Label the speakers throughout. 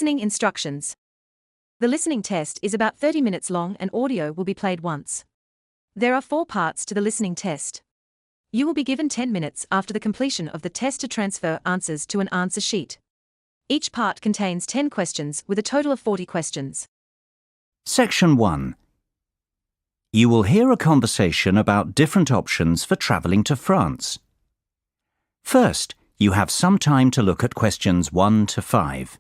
Speaker 1: Listening instructions. The listening test is about 30 minutes long and audio will be played once. There are 4 parts to the listening test. You will be given 10 minutes after the completion of the test to transfer answers to an answer sheet. Each part contains 10 questions with a total of 40 questions.
Speaker 2: Section 1. You will hear a conversation about different options for travelling to France. First, you have some time to look at questions 1 to 5.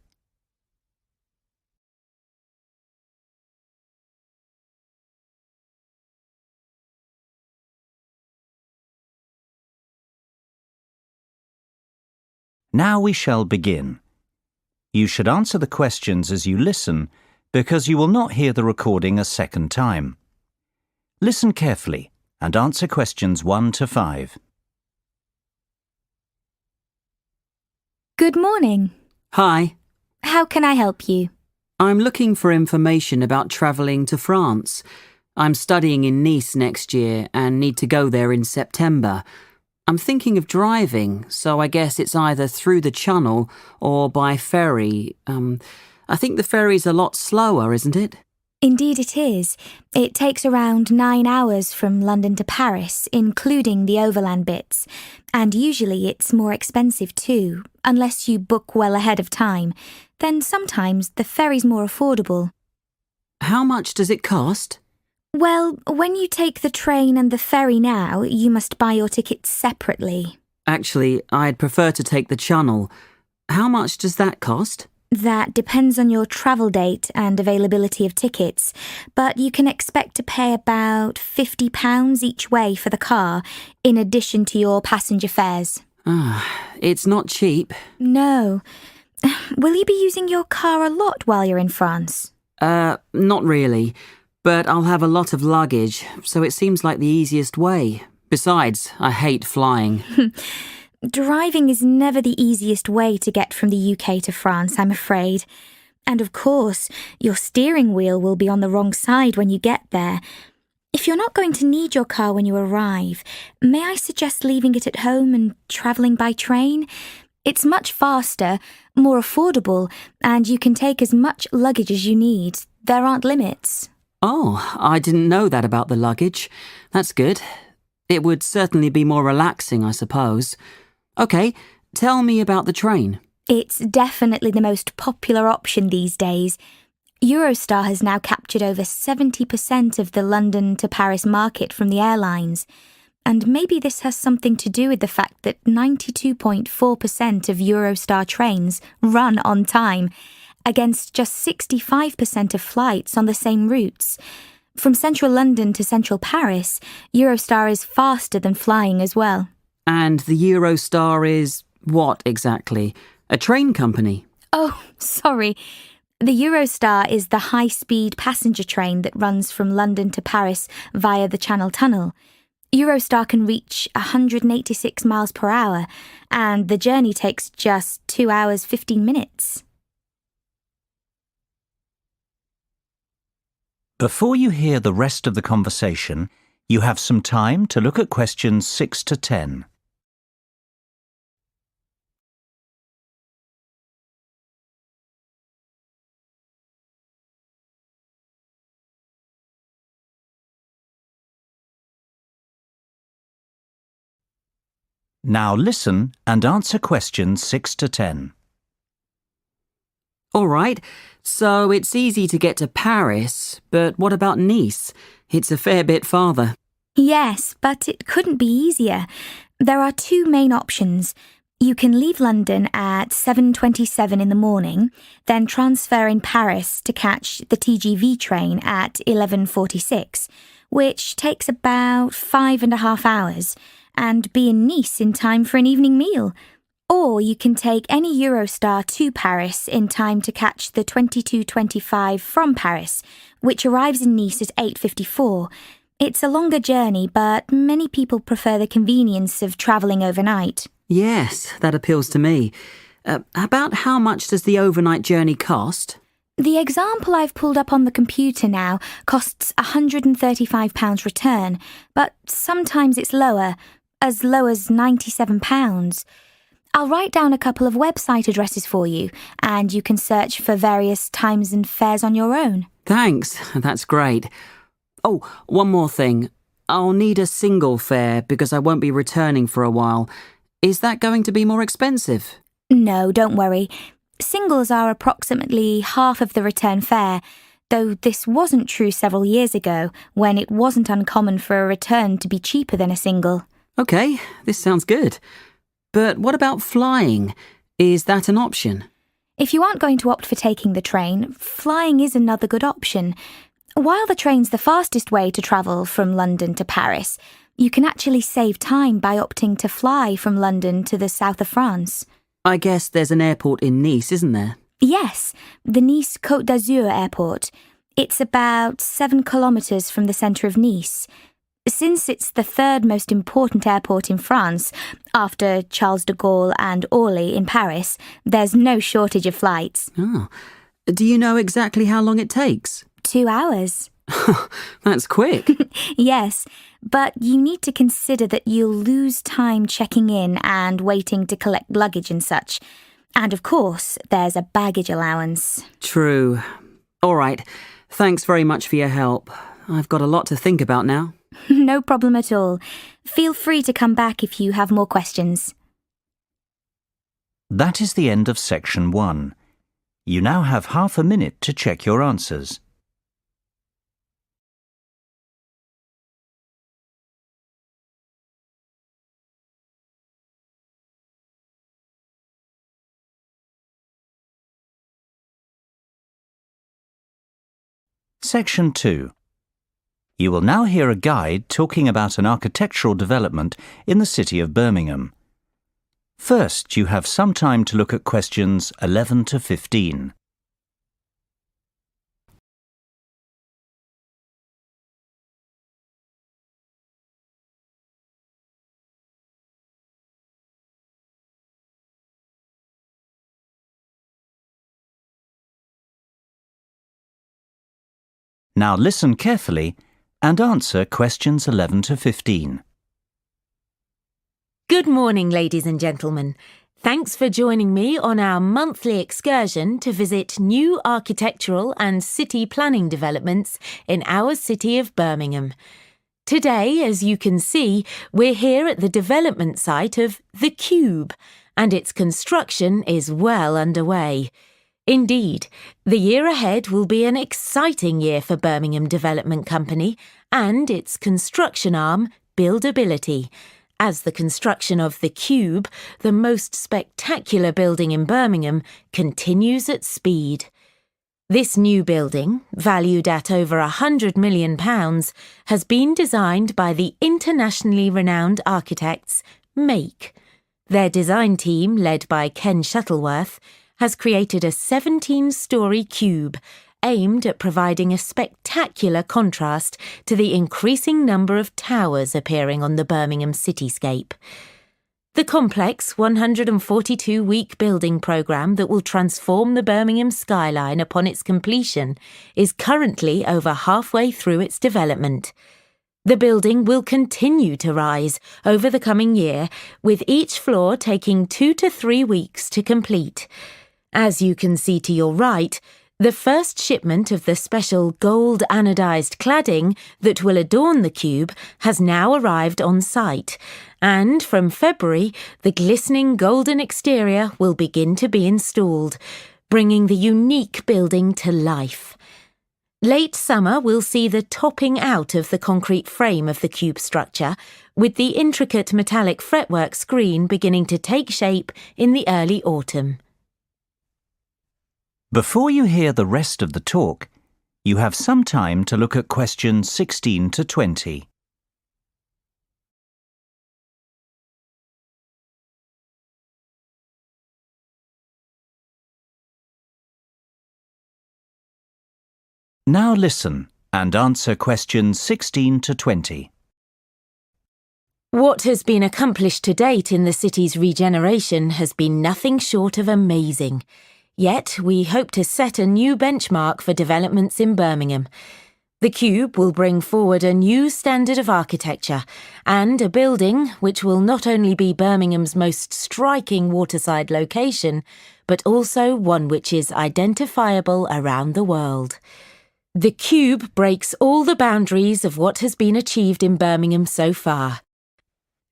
Speaker 2: Now we shall begin. You should answer the questions as you listen, because you will not hear the recording a second time. Listen carefully and answer questions 1 to 5.
Speaker 3: Good morning.
Speaker 4: Hi,
Speaker 3: How can I help you?
Speaker 4: I'm looking for information about travelling to France. I'm studying in Nice next year and need to go there in September. I'm thinking of driving, so I guess it's either through the Channel or by ferry. I think the ferry's a lot slower, isn't it?
Speaker 3: Indeed it is. It takes around 9 hours from London to Paris, including the overland bits. And usually it's more expensive too, unless you book well ahead of time. Then sometimes the ferry's more affordable.
Speaker 4: How much does it cost?
Speaker 3: Well, when you take the train and the ferry now, you must buy your tickets separately.
Speaker 4: Actually, I'd prefer to take the Channel. How much does that cost?
Speaker 3: That depends on your travel date and availability of tickets, but you can expect to pay about £50 each way for the car, in addition to your passenger fares.
Speaker 4: It's not cheap.
Speaker 3: No. Will you be using your car a lot while you're in France?
Speaker 4: Not really. But I'll have a lot of luggage, so it seems like the easiest way. Besides, I hate flying.
Speaker 3: Driving is never the easiest way to get from the UK to France, I'm afraid. And of course, your steering wheel will be on the wrong side when you get there. If you're not going to need your car when you arrive, may I suggest leaving it at home and travelling by train? It's much faster, more affordable, and you can take as much luggage as you need. There aren't limits.
Speaker 4: Oh, I didn't know that about the luggage. That's good. It would certainly be more relaxing, I suppose. OK, tell me about the train.
Speaker 3: It's definitely the most popular option these days. Eurostar has now captured over 70% of the London to Paris market from the airlines. And maybe this has something to do with the fact that 92.4% of Eurostar trains run on time, against just 65% of flights on the same routes. From central London to central Paris, Eurostar is faster than flying as well.
Speaker 4: And the Eurostar is what exactly? A train company?
Speaker 3: Oh, sorry. The Eurostar is the high-speed passenger train that runs from London to Paris via the Channel Tunnel. Eurostar can reach 186 miles per hour, and the journey takes just 2 hours 15 minutes.
Speaker 2: Before you hear the rest of the conversation, you have some time to look at questions 6 to 10. Now listen and answer questions 6 to 10.
Speaker 4: All right, so it's easy to get to Paris, but what about Nice? It's a fair bit farther.
Speaker 3: Yes, but it couldn't be easier. There are 2 main options. You can leave London at 7:27 in the morning, then transfer in Paris to catch the TGV train at 11:46, which takes about 5.5 hours, and be in Nice in time for an evening meal. Or you can take any Eurostar to Paris in time to catch the 22:25 from Paris, which arrives in Nice at 8:54. It's a longer journey, but many people prefer the convenience of travelling overnight.
Speaker 4: Yes, that appeals to me. About how much does the overnight journey cost?
Speaker 3: The example I've pulled up on the computer now costs £135 return, but sometimes it's lower, as low as £97. I'll write down a couple of website addresses for you, and you can search for various times and fares on your own.
Speaker 4: Thanks, that's great. Oh, one more thing. I'll need a single fare because I won't be returning for a while. Is that going to be more expensive?
Speaker 3: No, don't worry. Singles are approximately half of the return fare, though this wasn't true several years ago, when it wasn't uncommon for a return to be cheaper than a single.
Speaker 4: Okay, this sounds good. But what about flying? Is that an option?
Speaker 3: If you aren't going to opt for taking the train, flying is another good option. While the train's the fastest way to travel from London to Paris, you can actually save time by opting to fly from London to the south of France.
Speaker 4: I guess there's an airport in Nice, isn't there?
Speaker 3: Yes, the Nice Côte d'Azur airport. It's about 7 kilometres from the centre of Nice. Since it's the third most important airport in France, after Charles de Gaulle and Orly in Paris, there's no shortage of flights.
Speaker 4: Oh. Do you know exactly how long it takes?
Speaker 3: 2 hours.
Speaker 4: That's quick.
Speaker 3: Yes, but you need to consider that you'll lose time checking in and waiting to collect luggage and such. And of course, there's a baggage allowance.
Speaker 4: True. All right. Thanks very much for your help. I've got a lot to think about now.
Speaker 3: No problem at all. Feel free to come back if you have more questions.
Speaker 2: That is the end of section 1. You now have half a minute to check your answers. Section 2. You will now hear a guide talking about an architectural development in the city of Birmingham. First, you have some time to look at questions 11 to 15. Now listen carefully and answer questions 11 to 15.
Speaker 5: Good morning, ladies and gentlemen. Thanks for joining me on our monthly excursion to visit new architectural and city planning developments in our city of Birmingham. Today, as you can see, we're here at the development site of The Cube, and its construction is well underway. Indeed, the year ahead will be an exciting year for Birmingham Development Company and its construction arm, Buildability, as the construction of The Cube, the most spectacular building in Birmingham, continues at speed. This new building, valued at over £100 million, has been designed by the internationally renowned architects Make. Their design team, led by Ken Shuttleworth, has created a 17-storey cube aimed at providing a spectacular contrast to the increasing number of towers appearing on the Birmingham cityscape. The complex 142-week building programme that will transform the Birmingham skyline upon its completion is currently over halfway through its development. The building will continue to rise over the coming year, with each floor taking 2 to 3 weeks to complete. As you can see to your right, the first shipment of the special gold anodised cladding that will adorn the cube has now arrived on site, and from February, the glistening golden exterior will begin to be installed, bringing the unique building to life. Late summer will see the topping out of the concrete frame of the cube structure, with the intricate metallic fretwork screen beginning to take shape in the early autumn.
Speaker 2: Before you hear the rest of the talk, you have some time to look at questions 16 to 20. Now listen and answer questions 16 to 20.
Speaker 5: What has been accomplished to date in the city's regeneration has been nothing short of amazing. Yet, we hope to set a new benchmark for developments in Birmingham. The cube will bring forward a new standard of architecture and a building which will not only be Birmingham's most striking waterside location, but also one which is identifiable around the world. The cube breaks all the boundaries of what has been achieved in Birmingham so far.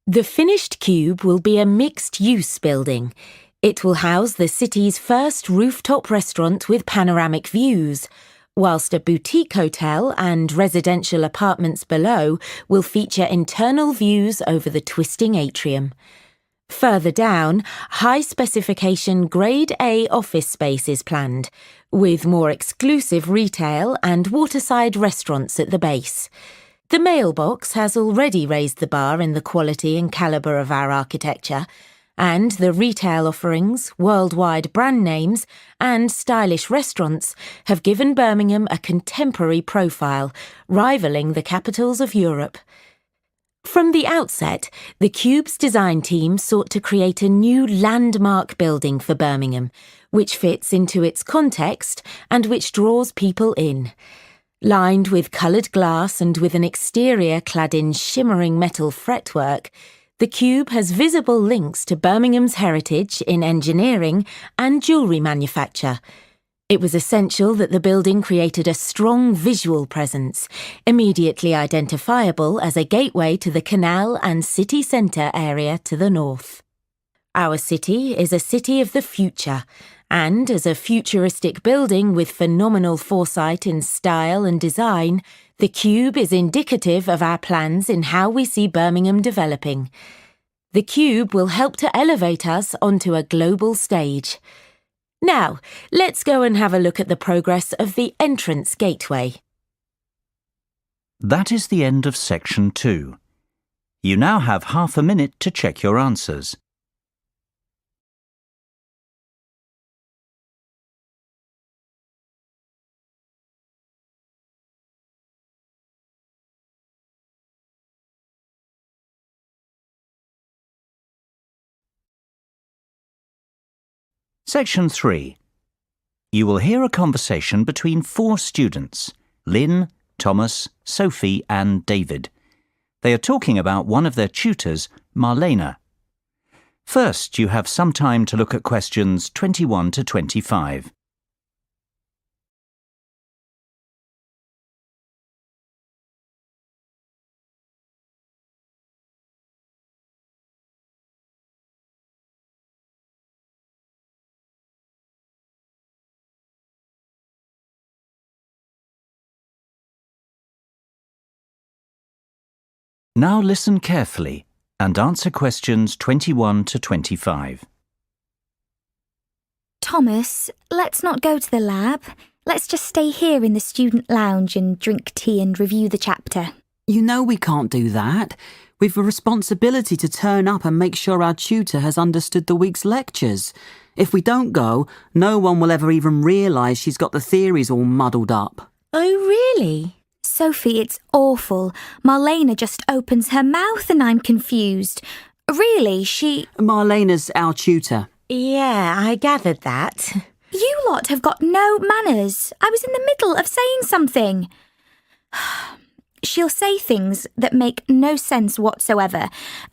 Speaker 5: The finished cube will be a mixed-use building. It will house the city's first rooftop restaurant with panoramic views, whilst a boutique hotel and residential apartments below will feature internal views over the twisting atrium. Further down, high-specification Grade A office space is planned, with more exclusive retail and waterside restaurants at the base. The mailbox has already raised the bar in the quality and calibre of our architecture, and the retail offerings, worldwide brand names, and stylish restaurants have given Birmingham a contemporary profile, rivalling the capitals of Europe. From the outset, the Cube's design team sought to create a new landmark building for Birmingham, which fits into its context and which draws people in. Lined with coloured glass and with an exterior clad in shimmering metal fretwork, the Cube has visible links to Birmingham's heritage in engineering and jewellery manufacture. It was essential that the building created a strong visual presence, immediately identifiable as a gateway to the canal and city centre area to the north. Our city is a city of the future, and as a futuristic building with phenomenal foresight in style and design, the Cube is indicative of our plans in how we see Birmingham developing. The Cube will help to elevate us onto a global stage. Now, let's go and have a look at the progress of the entrance gateway.
Speaker 2: That is the end of section 2. You now have half a minute to check your answers. Section 3. You will hear a conversation between 4 students, Lynn, Thomas, Sophie and David. They are talking about one of their tutors, Marlena. First, you have some time to look at questions 21 to 25. Now listen carefully and answer questions 21 to 25.
Speaker 3: Thomas, let's not go to the lab. Let's just stay here in the student lounge and drink tea and review the chapter.
Speaker 4: You know we can't do that. We've a responsibility to turn up and make sure our tutor has understood the week's lectures. If we don't go, no one will ever even realise she's got the theories all muddled up.
Speaker 5: Oh, really?
Speaker 3: Sophie, it's awful. Marlena just opens her mouth and I'm confused. Really,
Speaker 4: Marlena's our tutor.
Speaker 5: Yeah, I gathered that.
Speaker 3: You lot have got no manners. I was in the middle of saying something. She'll say things that make no sense whatsoever,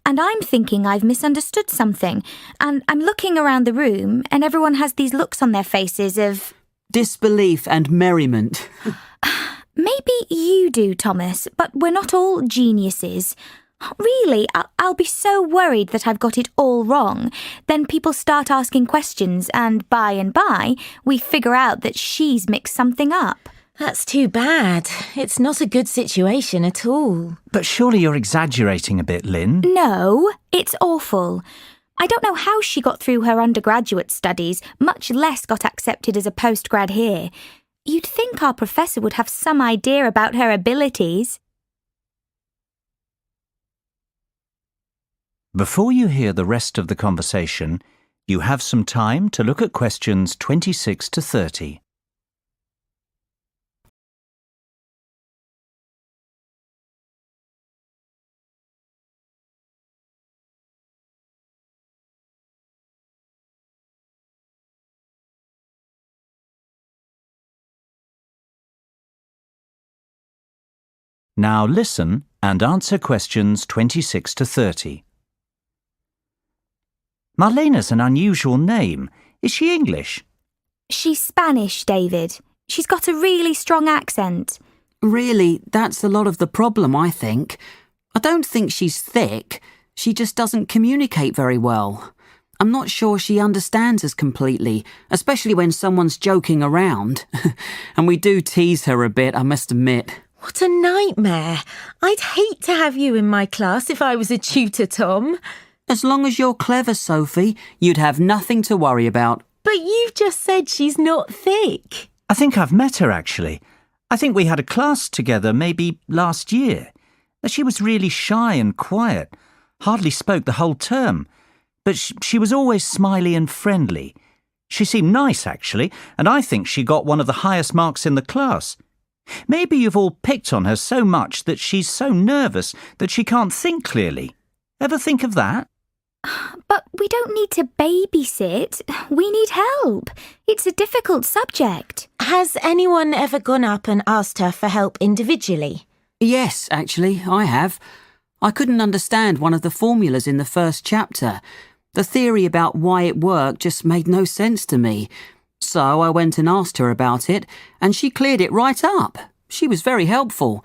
Speaker 3: and I'm thinking I've misunderstood something, and I'm looking around the room and everyone has these looks on their faces of
Speaker 4: disbelief and merriment.
Speaker 3: Maybe you do, Thomas, but we're not all geniuses. Really, I'll be so worried that I've got it all wrong. Then people start asking questions and by, we figure out that she's mixed something up.
Speaker 5: That's too bad. It's not a good situation at all.
Speaker 2: But surely you're exaggerating a bit, Lynn.
Speaker 3: No, it's awful. I don't know how she got through her undergraduate studies, much less got accepted as a postgrad here. You'd think our professor would have some idea about her abilities.
Speaker 2: Before you hear the rest of the conversation, you have some time to look at questions 26 to 30. Now listen and answer questions 26 to 30. Marlena's an unusual name. Is she English?
Speaker 3: She's Spanish, David. She's got a really strong accent.
Speaker 4: Really, that's a lot of the problem, I think. I don't think she's thick. She just doesn't communicate very well. I'm not sure she understands us completely, especially when someone's joking around. And we do tease her a bit, I must admit.
Speaker 5: What a nightmare. I'd hate to have you in my class if I was a tutor, Tom.
Speaker 4: As long as you're clever, Sophie, you'd have nothing to worry about.
Speaker 5: But you've just said she's not thick.
Speaker 2: I think I've met her, actually. I think we had a class together maybe last year. She was really shy and quiet, hardly spoke the whole term. But she was always smiley and friendly. She seemed nice, actually, and I think she got one of the highest marks in the class. Maybe you've all picked on her so much that she's so nervous that she can't think clearly. Ever think of that?
Speaker 3: But we don't need to babysit. We need help. It's a difficult subject.
Speaker 5: Has anyone ever gone up and asked her for help individually?
Speaker 4: Yes, actually, I have. I couldn't understand one of the formulas in the first chapter. The theory about why it worked just made no sense to me. So I went and asked her about it, and she cleared it right up. She was very helpful.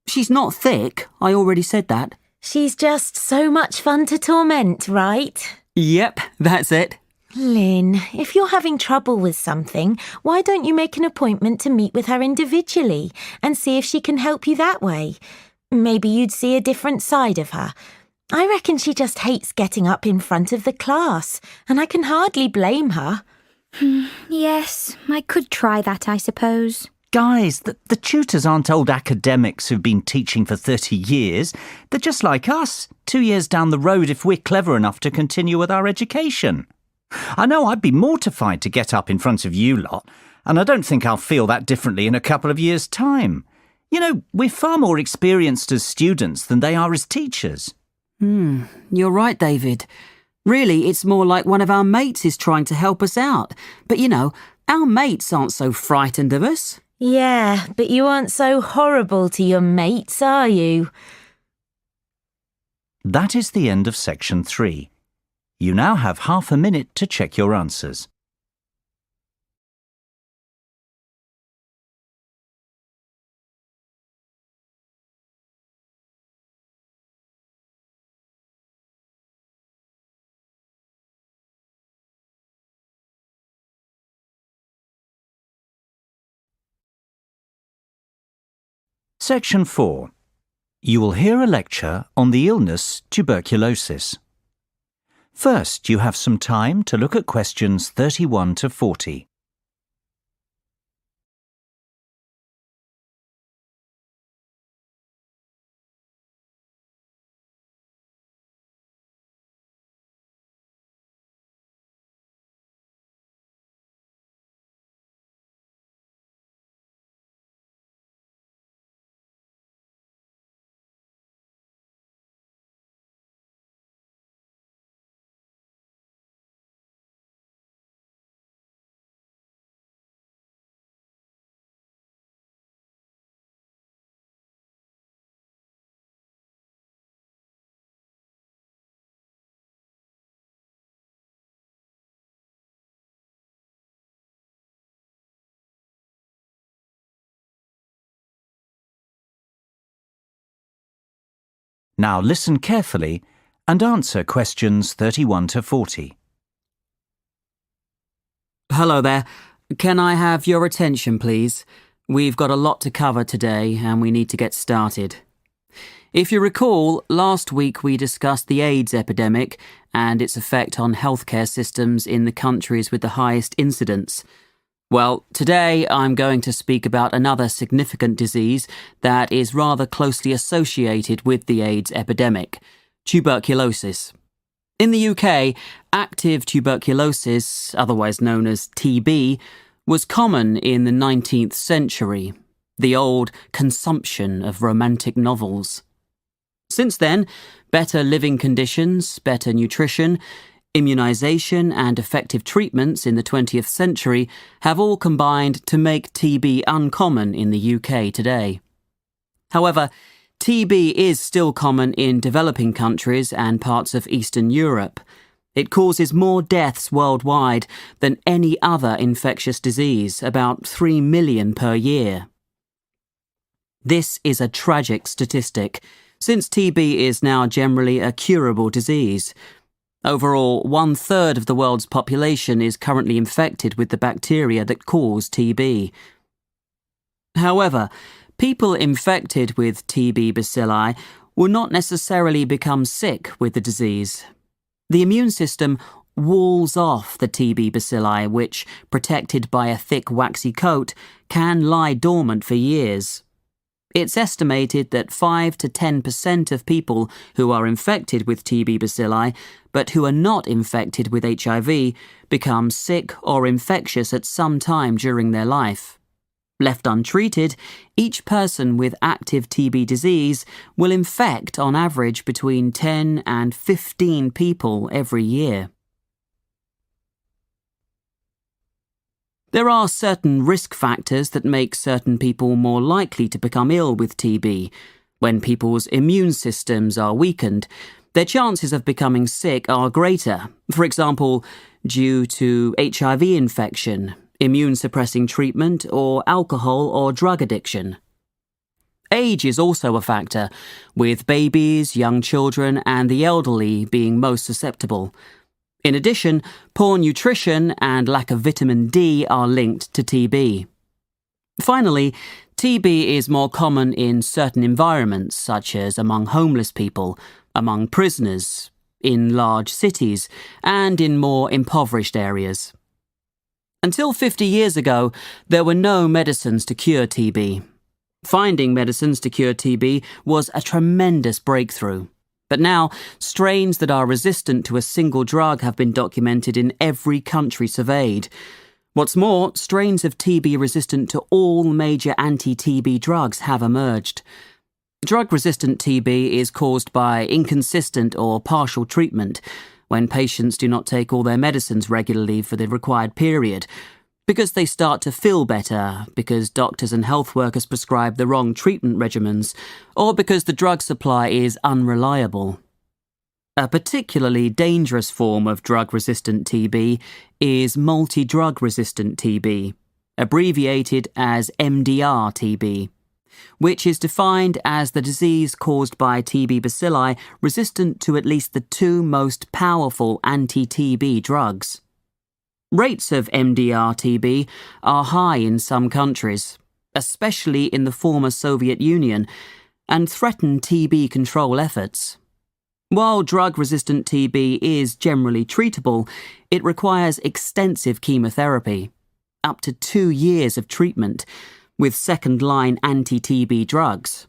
Speaker 4: She's not thick, I already said that.
Speaker 5: She's just so much fun to torment, right?
Speaker 4: Yep, that's it.
Speaker 5: Lynn, if you're having trouble with something, why don't you make an appointment to meet with her individually and see if she can help you that way? Maybe you'd see a different side of her. I reckon she just hates getting up in front of the class, and I can hardly blame her.
Speaker 3: Yes, I could try that, I suppose.
Speaker 2: Guys, the tutors aren't old academics who've been teaching for 30 years. They're just like us, 2 years down the road if we're clever enough to continue with our education. I know I'd be mortified to get up in front of you lot, and I don't think I'll feel that differently in a couple of years' time. You know, we're far more experienced as students than they are as teachers.
Speaker 4: You're right, David. Really, it's more like one of our mates is trying to help us out. But you know, our mates aren't so frightened of us.
Speaker 5: Yeah, but you aren't so horrible to your mates, are you?
Speaker 2: That is the end of section 3. You now have half a minute to check your answers. Section 4. You will hear a lecture on the illness tuberculosis. First, you have some time to look at questions 31 to 40. Now listen carefully and answer questions 31 to 40.
Speaker 4: Hello there. Can I have your attention, please? We've got a lot to cover today and we need to get started. If you recall, last week we discussed the AIDS epidemic and its effect on healthcare systems in the countries with the highest incidence. Well, today I'm going to speak about another significant disease that is rather closely associated with the AIDS epidemic, tuberculosis. In the UK, active tuberculosis, otherwise known as TB, was common in the 19th century, the old consumption of romantic novels. Since then, better living conditions, better nutrition, immunisation and effective treatments in the 20th century have all combined to make TB uncommon in the UK today. However, TB is still common in developing countries and parts of Eastern Europe. It causes more deaths worldwide than any other infectious disease, about 3 million per year. This is a tragic statistic, since TB is now generally a curable disease. Overall, 1/3 of the world's population is currently infected with the bacteria that cause TB. However, people infected with TB bacilli will not necessarily become sick with the disease. The immune system walls off the TB bacilli, which, protected by a thick waxy coat, can lie dormant for years. It's estimated that 5 to 10% of people who are infected with TB bacilli, but who are not infected with HIV, become sick or infectious at some time during their life. Left untreated, each person with active TB disease will infect on average between 10 and 15 people every year. There are certain risk factors that make certain people more likely to become ill with TB. When people's immune systems are weakened, their chances of becoming sick are greater, for example, due to HIV infection, immune-suppressing treatment, or alcohol or drug addiction. Age is also a factor, with babies, young children, and the elderly being most susceptible. In addition, poor nutrition and lack of vitamin D are linked to TB. Finally, TB is more common in certain environments, such as among homeless people, among prisoners, in large cities, and in more impoverished areas. Until 50 years ago, there were no medicines to cure TB. Finding medicines to cure TB was a tremendous breakthrough. But now, strains that are resistant to a single drug have been documented in every country surveyed. What's more, strains of TB resistant to all major anti-TB drugs have emerged. Drug-resistant TB is caused by inconsistent or partial treatment, when patients do not take all their medicines regularly for the required period, because they start to feel better, because doctors and health workers prescribe the wrong treatment regimens, or because the drug supply is unreliable. A particularly dangerous form of drug-resistant TB is multi-drug-resistant TB, abbreviated as MDR-TB, which is defined as the disease caused by TB bacilli resistant to at least the two most powerful anti-TB drugs. Rates of MDR-TB are high in some countries, especially in the former Soviet Union, and threaten TB control efforts. While drug-resistant TB is generally treatable, it requires extensive chemotherapy, up to 2 years of treatment, with second-line anti-TB drugs.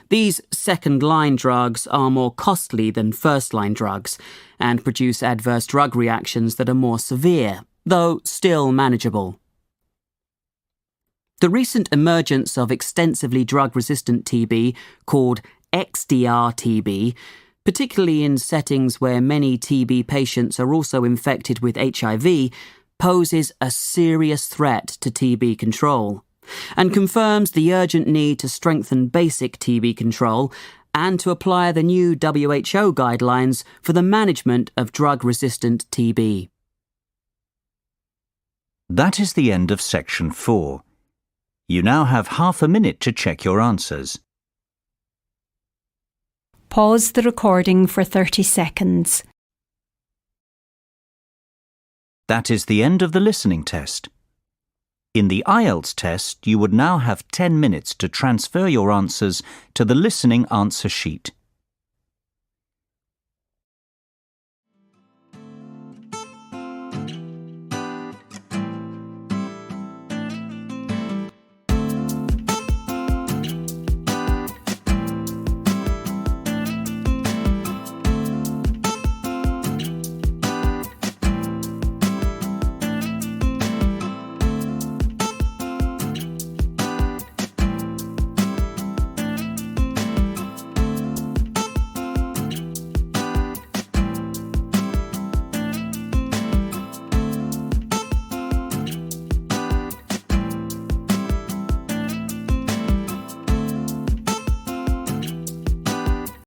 Speaker 4: These second-line drugs are more costly than first-line drugs and produce adverse drug reactions that are more severe, though still manageable. The recent emergence of extensively drug-resistant TB, called XDR-TB, particularly in settings where many TB patients are also infected with HIV, poses a serious threat to TB control, and confirms the urgent need to strengthen basic TB control and to apply the new WHO guidelines for the management of drug-resistant TB.
Speaker 2: That is the end of section 4. You now have half a minute to check your answers.
Speaker 6: Pause the recording for 30 seconds.
Speaker 2: That is the end of the listening test. In the IELTS test, you would now have 10 minutes to transfer your answers to the listening answer sheet.